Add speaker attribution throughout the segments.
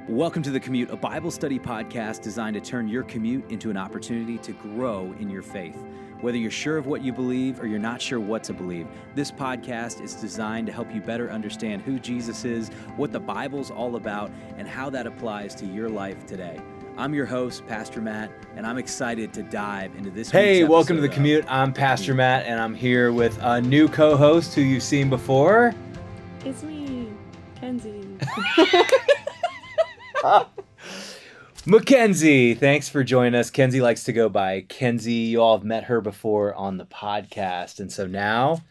Speaker 1: Welcome to the Commute, a Bible study podcast designed to turn your commute into an opportunity to grow in your faith. Whether you're sure of what you believe or you're not sure what to believe, this podcast is designed to help you better understand who Jesus is, what the Bible's all about, and how that applies to your life today. I'm your host, Pastor Matt, and I'm excited to dive into this week's
Speaker 2: Hey, welcome to the
Speaker 1: episode
Speaker 2: Commute. I'm Pastor Matt, and I'm here with a new co-host who you've seen before.
Speaker 3: It's me, Kenzie.
Speaker 2: Mackenzie, thanks for joining us. Kenzie likes to go by Kenzie. You all have met her before on the podcast, and so now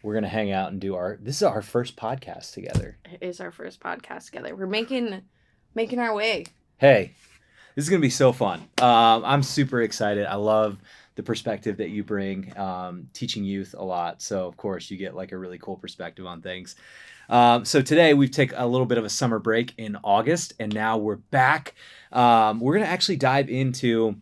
Speaker 2: we're going to hang out and this is our first podcast together.
Speaker 3: It is our first podcast together. We're making our way.
Speaker 2: Hey, this is going to be so fun. I'm super excited. I love the perspective that you bring, teaching youth a lot. So, of course, you get like a really cool perspective on things. So today we've taken a little bit of a summer break in August, and now we're back. We're going to actually dive into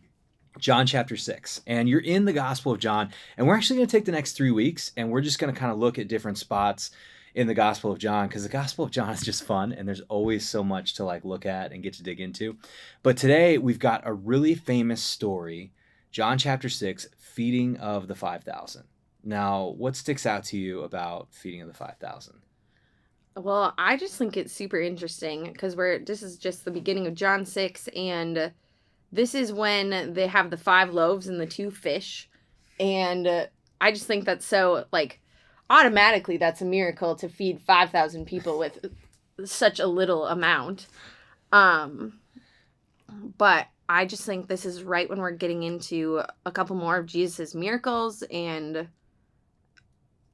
Speaker 2: John chapter 6, and you're in the Gospel of John, and we're actually going to take the next 3 weeks, and we're just going to kind of look at different spots in the Gospel of John, because the Gospel of John is just fun, and there's always so much to like look at and get to dig into. But today we've got a really famous story, John chapter 6, feeding of the 5,000. Now, what sticks out to you about feeding of the 5,000?
Speaker 3: Well, I just think it's super interesting because this is just the beginning of John 6, and this is when they have the 5 loaves and the 2 fish, and I just think that's so, like, automatically that's a miracle to feed 5,000 people with such a little amount. But I just think this is right when we're getting into a couple more of Jesus' miracles, and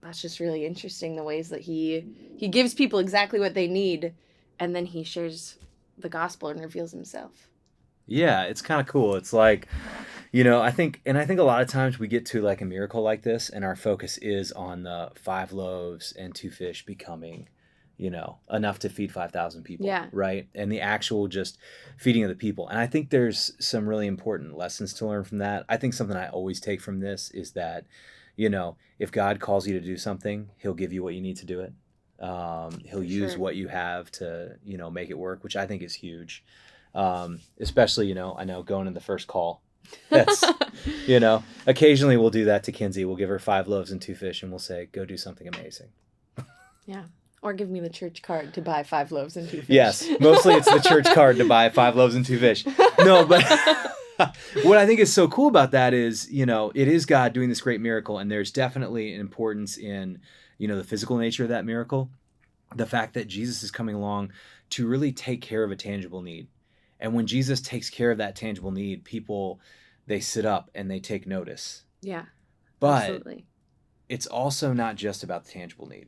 Speaker 3: that's just really interesting, the ways that he gives people exactly what they need, and then he shares the gospel and reveals himself.
Speaker 2: Yeah, it's kind of cool. It's like, I think a lot of times we get to like a miracle like this, and our focus is on the 5 loaves and 2 fish becoming, enough to feed 5,000 people.
Speaker 3: Yeah.
Speaker 2: Right. And the actual just feeding of the people. And I think there's some really important lessons to learn from that. I think something I always take from this is that, if God calls you to do something, he'll give you what you need to do it. He'll use what you have to, make it work, which I think is huge. Especially, I know going in the first call, that's, occasionally we'll do that to Kinsey. We'll give her 5 loaves and 2 fish and we'll say, go do something amazing.
Speaker 3: Yeah. Or give me the church card to buy 5 loaves and 2 fish.
Speaker 2: Yes. Mostly it's the church card to buy 5 loaves and 2 fish. No, but what I think is so cool about that is, it is God doing this great miracle, and there's definitely an importance in, the physical nature of that miracle. The fact that Jesus is coming along to really take care of a tangible need. And when Jesus takes care of that tangible need, people, they sit up and they take notice.
Speaker 3: Yeah,
Speaker 2: but
Speaker 3: absolutely.
Speaker 2: It's also not just about the tangible need.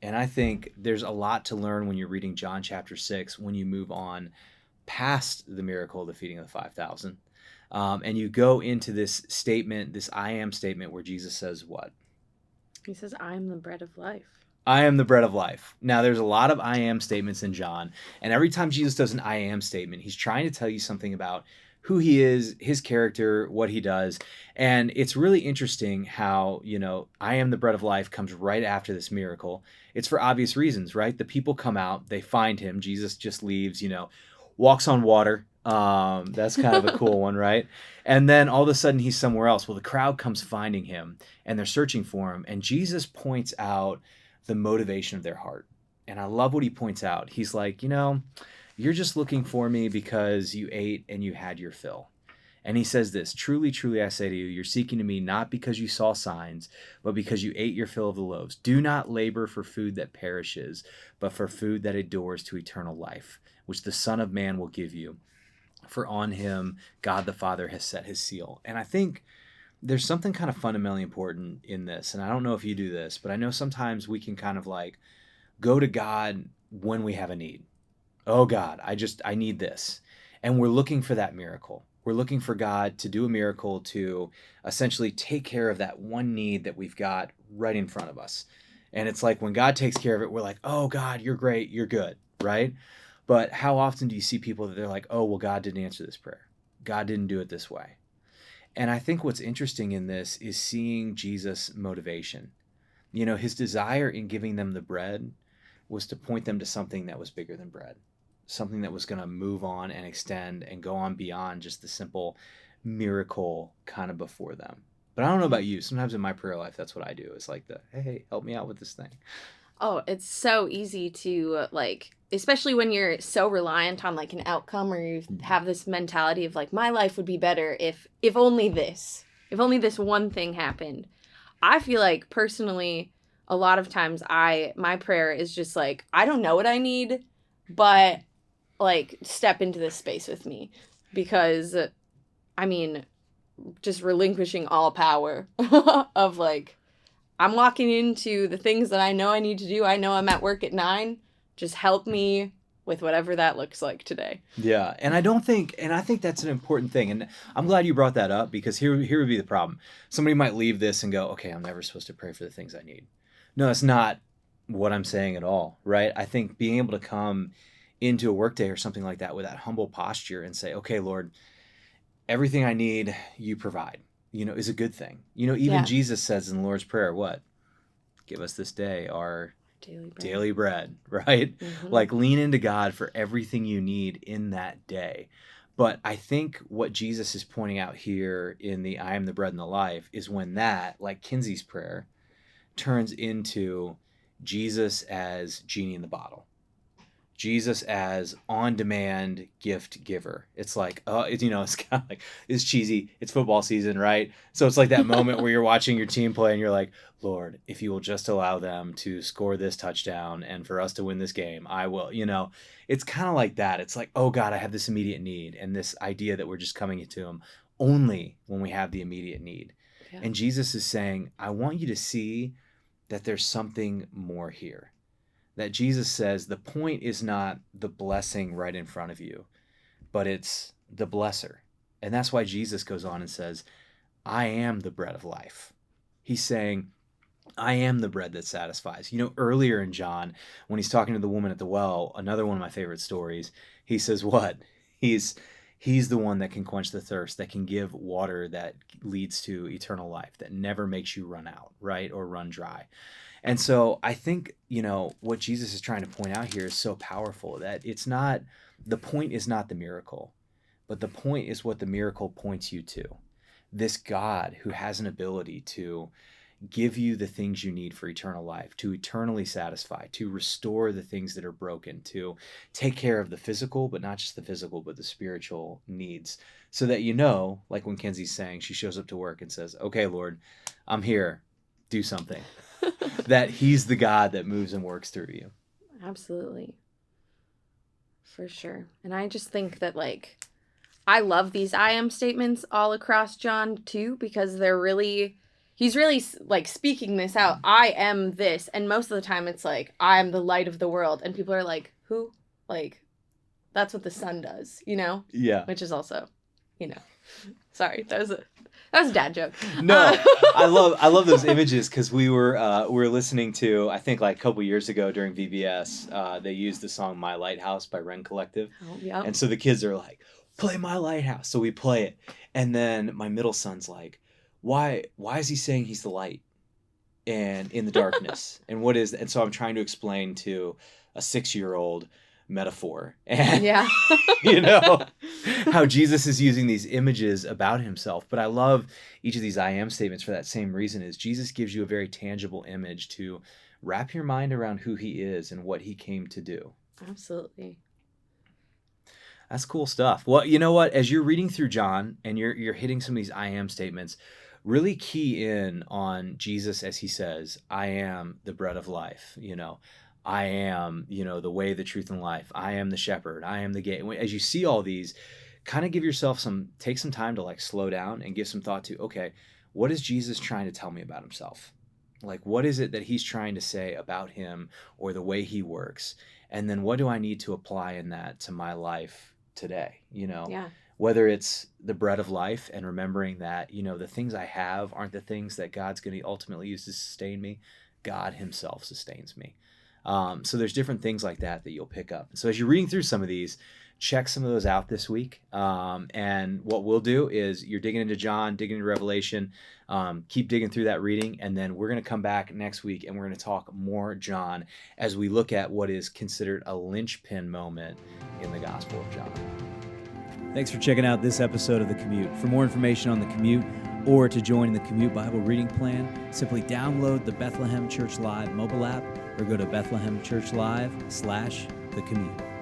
Speaker 2: And I think there's a lot to learn when you're reading John chapter 6, when you move on past the miracle of the feeding of the 5,000. And you go into this statement, this I am statement, where Jesus says what?
Speaker 3: He says, I am the bread of life.
Speaker 2: I am the bread of life. Now, there's a lot of I am statements in John. And every time Jesus does an I am statement, he's trying to tell you something about who he is, his character, what he does. And it's really interesting how, I am the bread of life comes right after this miracle. It's for obvious reasons, right? The people come out, they find him. Jesus just leaves, walks on water. That's kind of a cool one, right? And then all of a sudden he's somewhere else. Well, the crowd comes finding him and they're searching for him. And Jesus points out the motivation of their heart. And I love what he points out. He's like, you're just looking for me because you ate and you had your fill. And he says this, truly, truly, I say to you, you're seeking to me not because you saw signs, but because you ate your fill of the loaves. Do not labor for food that perishes, but for food that endures to eternal life, which the Son of Man will give you. For on him, God the Father has set his seal. And I think there's something kind of fundamentally important in this. And I don't know if you do this, but I know sometimes we can kind of like go to God when we have a need. Oh God, I need this. And we're looking for that miracle. We're looking for God to do a miracle to essentially take care of that one need that we've got right in front of us. And it's like when God takes care of it, we're like, oh God, you're great, you're good, right? But how often do you see people that they're like, oh, well, God didn't answer this prayer. God didn't do it this way. And I think what's interesting in this is seeing Jesus' motivation. His desire in giving them the bread was to point them to something that was bigger than bread. something that was going to move on and extend and go on beyond just the simple miracle kind of before them. But I don't know about you. Sometimes in my prayer life, that's what I do. It's like hey, help me out with this thing.
Speaker 3: Oh, it's so easy to like, especially when you're so reliant on like an outcome, or you have this mentality of like, my life would be better if only this one thing happened. I feel like personally, a lot of times my prayer is just like, I don't know what I need, but like step into this space with me, because I mean, just relinquishing all power of like, I'm walking into the things that I know I need to do. I know I'm at work at 9. Just help me with whatever that looks like today.
Speaker 2: Yeah, and I think that's an important thing. And I'm glad you brought that up, because here would be the problem. Somebody might leave this and go, okay, I'm never supposed to pray for the things I need. No, that's not what I'm saying at all, right? I think being able to come into a workday or something like that with that humble posture and say, okay, Lord, everything I need, you provide, is a good thing. Even Jesus says in the Lord's Prayer, what? Give us this day our daily bread, right? Mm-hmm. Like, lean into God for everything you need in that day. But I think what Jesus is pointing out here in the I am the bread and the life is when that, like Kinsey's prayer, turns into Jesus as genie in the bottle. Jesus as on-demand gift giver. It's like, it's kind of like, it's cheesy. It's football season, right? So it's like that moment where you're watching your team play and you're like, Lord, if you will just allow them to score this touchdown and for us to win this game, I will, It's kind of like that. It's like, oh God, I have this immediate need, and this idea that we're just coming to him only when we have the immediate need. Yeah. And Jesus is saying, I want you to see that there's something more here. That Jesus says the point is not the blessing right in front of you, but it's the blesser. And that's why Jesus goes on and says, I am the bread of life. He's saying, I am the bread that satisfies. Earlier in John, when he's talking to the woman at the well, another one of my favorite stories, he says what? He's the one that can quench the thirst, that can give water that leads to eternal life, that never makes you run out, right? Or run dry. And so I think, what Jesus is trying to point out here is so powerful, that the point is not the miracle, but the point is what the miracle points you to. This God who has an ability to give you the things you need for eternal life, to eternally satisfy, to restore the things that are broken, to take care of the physical, but not just the physical, but the spiritual needs. So that, like when Kenzie's saying, she shows up to work and says, okay, Lord, I'm here, do something. That he's the God that moves and works through you.
Speaker 3: Absolutely. For sure. And I just think that, like, I love these I am statements all across John too, because he's really like speaking this out. I am this. And most of the time it's like, I am the light of the world. And people are like, who? Like, that's what the sun does, Yeah. Which is also, sorry, that was a dad joke.
Speaker 2: No, I love those images, because we were listening to, I think like a couple years ago during VBS, they used the song My Lighthouse by Ren Collective. Oh, yeah. And so the kids are like, play My Lighthouse. So we play it. And then my middle son's like, why is he saying he's the light and in the darkness? And so I'm trying to explain to a 6-year-old metaphor, and how Jesus is using these images about himself. But I love each of these I am statements for that same reason, is Jesus gives you a very tangible image to wrap your mind around who he is and what he came to do.
Speaker 3: Absolutely.
Speaker 2: That's cool stuff. Well, you know what? As you're reading through John and you're hitting some of these I am statements, really key in on Jesus as he says, I am the bread of life, I am, the way, the truth, and life. I am the shepherd. I am the gate. As you see all these, kind of give yourself take some time to like slow down and give some thought to, okay, what is Jesus trying to tell me about himself? Like, what is it that he's trying to say about him or the way he works? And then what do I need to apply in that to my life today?
Speaker 3: Yeah.
Speaker 2: Whether it's the bread of life and remembering that, the things I have aren't the things that God's going to ultimately use to sustain me. God himself sustains me. So there's different things like that you'll pick up. So as you're reading through some of these, check some of those out this week. And what we'll do is you're digging into John, digging into Revelation, keep digging through that reading, and then we're going to come back next week and we're going to talk more John as we look at what is considered a linchpin moment in the Gospel of John.
Speaker 1: Thanks for checking out this episode of The Commute. For more information on The Commute or to join the Commute Bible Reading Plan, simply download the Bethlehem Church Live mobile app or go to bethlehemchurchlive.com/thecommute.